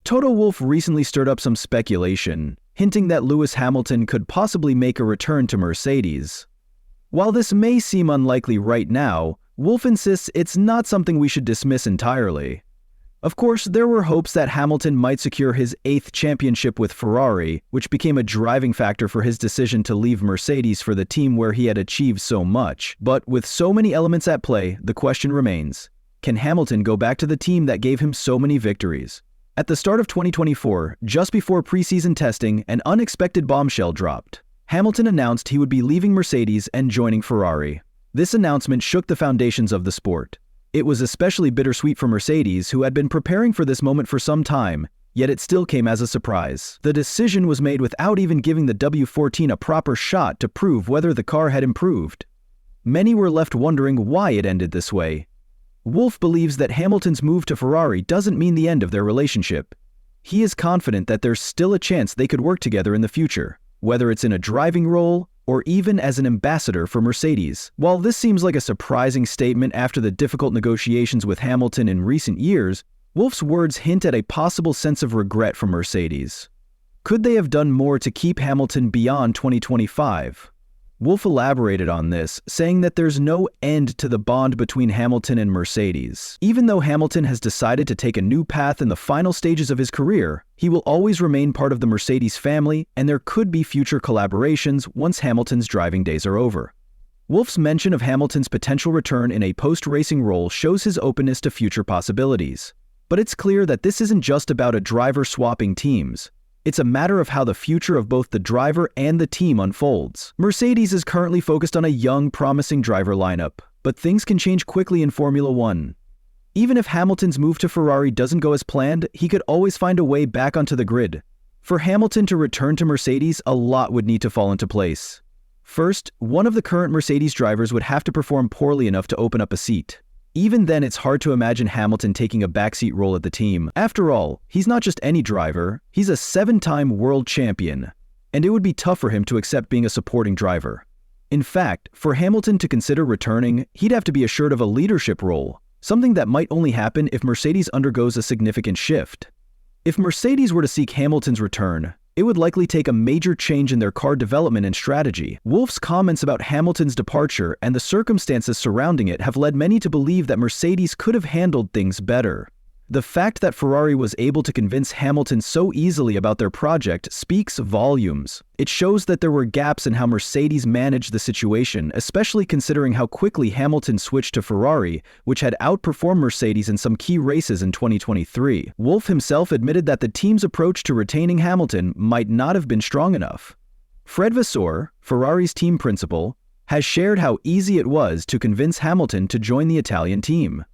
Toto Wolff recently stirred up some speculation, hinting that Lewis Hamilton could possibly make a return to Mercedes. While this may seem unlikely right now, Wolff insists it's not something we should dismiss entirely. Of course, there were hopes that Hamilton might secure his 8th championship with Ferrari, which became a driving factor for his decision to leave Mercedes for the team where he had achieved so much. But with so many elements at play, the question remains, can Hamilton go back to the team that gave him so many victories? At the start of 2024, just before preseason testing, an unexpected bombshell dropped. Hamilton announced he would be leaving Mercedes and joining Ferrari. This announcement shook the foundations of the sport. It was especially bittersweet for Mercedes, who had been preparing for this moment for some time, yet it still came as a surprise. The decision was made without even giving the W14 a proper shot to prove whether the car had improved. Many were left wondering why it ended this way. Wolff believes that Hamilton's move to Ferrari doesn't mean the end of their relationship. He is confident that there's still a chance they could work together in the future, whether it's in a driving role or even as an ambassador for Mercedes. While this seems like a surprising statement after the difficult negotiations with Hamilton in recent years, Wolff's words hint at a possible sense of regret from Mercedes. Could they have done more to keep Hamilton beyond 2025? Wolff elaborated on this, saying that there's no end to the bond between Hamilton and Mercedes. Even though Hamilton has decided to take a new path in the final stages of his career, he will always remain part of the Mercedes family, and there could be future collaborations once Hamilton's driving days are over. Wolff's mention of Hamilton's potential return in a post-racing role shows his openness to future possibilities. But it's clear that this isn't just about a driver swapping teams. It's a matter of how the future of both the driver and the team unfolds. Mercedes is currently focused on a young, promising driver lineup, but things can change quickly in Formula One. Even if Hamilton's move to Ferrari doesn't go as planned, he could always find a way back onto the grid. For Hamilton to return to Mercedes, a lot would need to fall into place. First, one of the current Mercedes drivers would have to perform poorly enough to open up a seat. Even then, it's hard to imagine Hamilton taking a backseat role at the team. After all, he's not just any driver, he's a 7-time world champion, and it would be tough for him to accept being a supporting driver. In fact, for Hamilton to consider returning, he'd have to be assured of a leadership role, something that might only happen if Mercedes undergoes a significant shift. If Mercedes were to seek Hamilton's return, it would likely take a major change in their car development and strategy. Wolff's comments about Hamilton's departure and the circumstances surrounding it have led many to believe that Mercedes could have handled things better. The fact that Ferrari was able to convince Hamilton so easily about their project speaks volumes. It shows that there were gaps in how Mercedes managed the situation, especially considering how quickly Hamilton switched to Ferrari, which had outperformed Mercedes in some key races in 2023. Wolff himself admitted that the team's approach to retaining Hamilton might not have been strong enough. Fred Vasseur, Ferrari's team principal, has shared how easy it was to convince Hamilton to join the Italian team.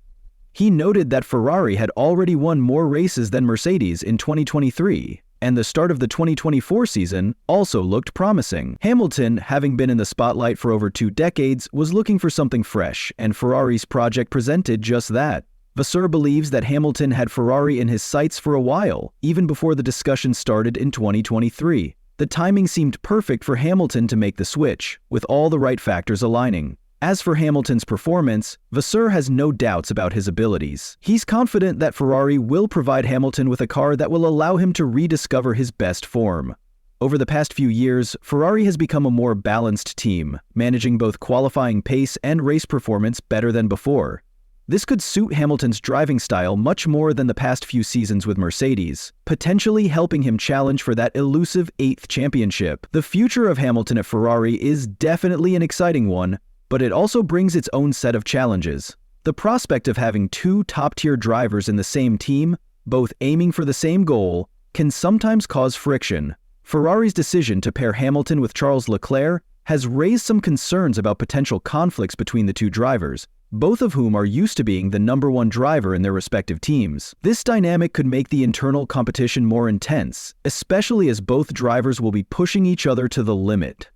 He noted that Ferrari had already won more races than Mercedes in 2023, and the start of the 2024 season also looked promising. Hamilton, having been in the spotlight for over 2 decades, was looking for something fresh, and Ferrari's project presented just that. Vasseur believes that Hamilton had Ferrari in his sights for a while, even before the discussion started in 2023. The timing seemed perfect for Hamilton to make the switch, with all the right factors aligning. As for Hamilton's performance, Vasseur has no doubts about his abilities. He's confident that Ferrari will provide Hamilton with a car that will allow him to rediscover his best form. Over the past few years, Ferrari has become a more balanced team, managing both qualifying pace and race performance better than before. This could suit Hamilton's driving style much more than the past few seasons with Mercedes, potentially helping him challenge for that elusive 8th championship. The future of Hamilton at Ferrari is definitely an exciting one, but it also brings its own set of challenges. The prospect of having 2 top-tier drivers in the same team, both aiming for the same goal, can sometimes cause friction. Ferrari's decision to pair Hamilton with Charles Leclerc has raised some concerns about potential conflicts between the 2 drivers, both of whom are used to being the #1 driver in their respective teams. This dynamic could make the internal competition more intense, especially as both drivers will be pushing each other to the limit.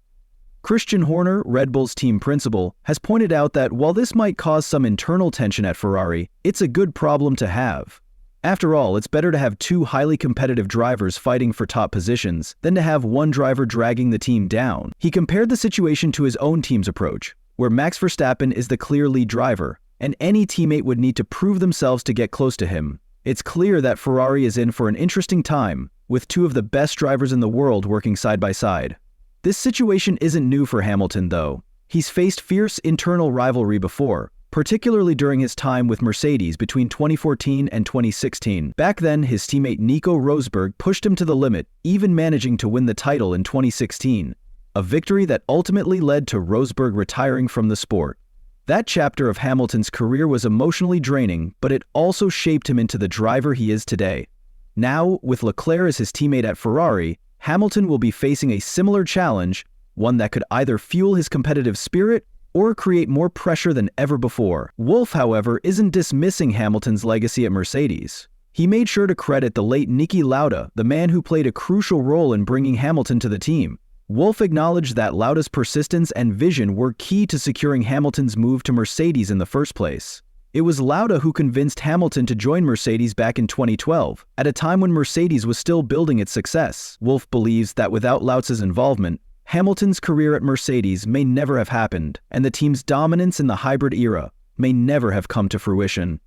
Christian Horner, Red Bull's team principal, has pointed out that while this might cause some internal tension at Ferrari, it's a good problem to have. After all, it's better to have 2 highly competitive drivers fighting for top positions than to have one driver dragging the team down. He compared the situation to his own team's approach, where Max Verstappen is the clear lead driver, and any teammate would need to prove themselves to get close to him. It's clear that Ferrari is in for an interesting time, with two of the best drivers in the world working side by side. This situation isn't new for Hamilton, though. He's faced fierce internal rivalry before, particularly during his time with Mercedes between 2014 and 2016. Back then, his teammate Nico Rosberg pushed him to the limit, even managing to win the title in 2016, a victory that ultimately led to Rosberg retiring from the sport. That chapter of Hamilton's career was emotionally draining, but it also shaped him into the driver he is today. Now, with Leclerc as his teammate at Ferrari, Hamilton will be facing a similar challenge, one that could either fuel his competitive spirit or create more pressure than ever before. Wolff, however, isn't dismissing Hamilton's legacy at Mercedes. He made sure to credit the late Niki Lauda, the man who played a crucial role in bringing Hamilton to the team. Wolff acknowledged that Lauda's persistence and vision were key to securing Hamilton's move to Mercedes in the first place. It was Lauda who convinced Hamilton to join Mercedes back in 2012, at a time when Mercedes was still building its success. Wolff believes that without Lauda's involvement, Hamilton's career at Mercedes may never have happened, and the team's dominance in the hybrid era may never have come to fruition.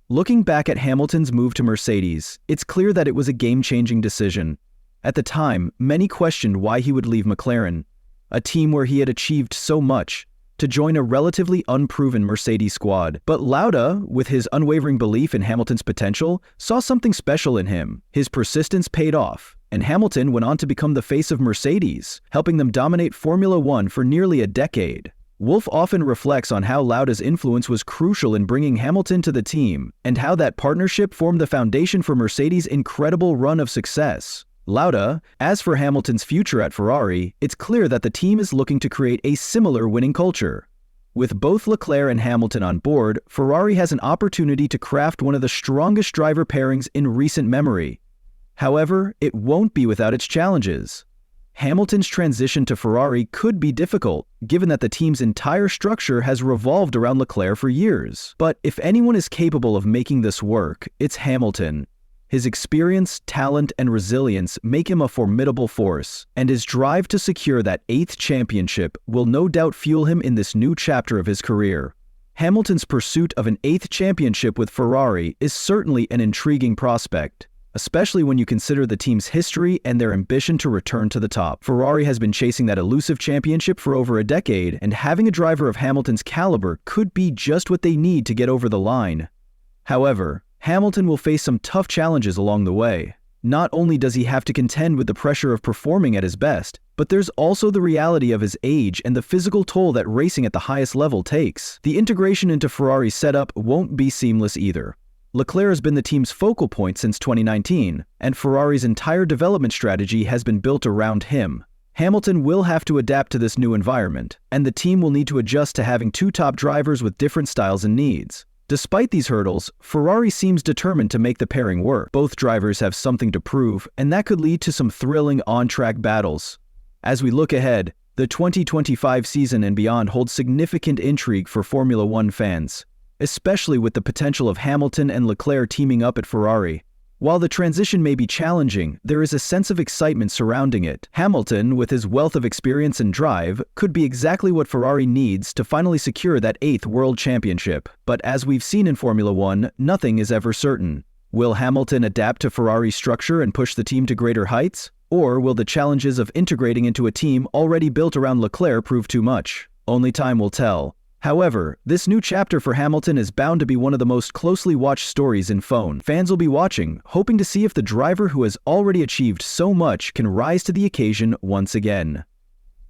Looking back at Hamilton's move to Mercedes, it's clear that it was a game-changing decision. At the time, many questioned why he would leave McLaren, a team where he had achieved so much, to join a relatively unproven Mercedes squad. But Lauda, with his unwavering belief in Hamilton's potential, saw something special in him. His persistence paid off, and Hamilton went on to become the face of Mercedes, helping them dominate Formula One for nearly a decade. Wolff often reflects on how Lauda's influence was crucial in bringing Hamilton to the team, and how that partnership formed the foundation for Mercedes' incredible run of success. Lauda, as for Hamilton's future at Ferrari, it's clear that the team is looking to create a similar winning culture. With both Leclerc and Hamilton on board, Ferrari has an opportunity to craft one of the strongest driver pairings in recent memory. However, it won't be without its challenges. Hamilton's transition to Ferrari could be difficult, given that the team's entire structure has revolved around Leclerc for years. But if anyone is capable of making this work, it's Hamilton. His experience, talent, and resilience make him a formidable force, and his drive to secure that 8th championship will no doubt fuel him in this new chapter of his career. Hamilton's pursuit of an 8th championship with Ferrari is certainly an intriguing prospect, especially when you consider the team's history and their ambition to return to the top. Ferrari has been chasing that elusive championship for over a decade, and having a driver of Hamilton's caliber could be just what they need to get over the line. However, Hamilton will face some tough challenges along the way. Not only does he have to contend with the pressure of performing at his best, but there's also the reality of his age and the physical toll that racing at the highest level takes. The integration into Ferrari's setup won't be seamless either. Leclerc has been the team's focal point since 2019, and Ferrari's entire development strategy has been built around him. Hamilton will have to adapt to this new environment, and the team will need to adjust to having two top drivers with different styles and needs. Despite these hurdles, Ferrari seems determined to make the pairing work. Both drivers have something to prove, and that could lead to some thrilling on-track battles. As we look ahead, the 2025 season and beyond holds significant intrigue for Formula One fans, especially with the potential of Hamilton and Leclerc teaming up at Ferrari. While the transition may be challenging, there is a sense of excitement surrounding it. Hamilton, with his wealth of experience and drive, could be exactly what Ferrari needs to finally secure that 8th world championship. But as we've seen in Formula One, nothing is ever certain. Will Hamilton adapt to Ferrari's structure and push the team to greater heights? Or will the challenges of integrating into a team already built around Leclerc prove too much? Only time will tell. However, this new chapter for Hamilton is bound to be one of the most closely watched stories in F1. Fans will be watching, hoping to see if the driver who has already achieved so much can rise to the occasion once again.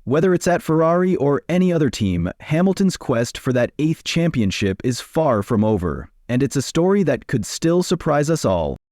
Whether it's at Ferrari or any other team, Hamilton's quest for that 8th championship is far from over, and it's a story that could still surprise us all.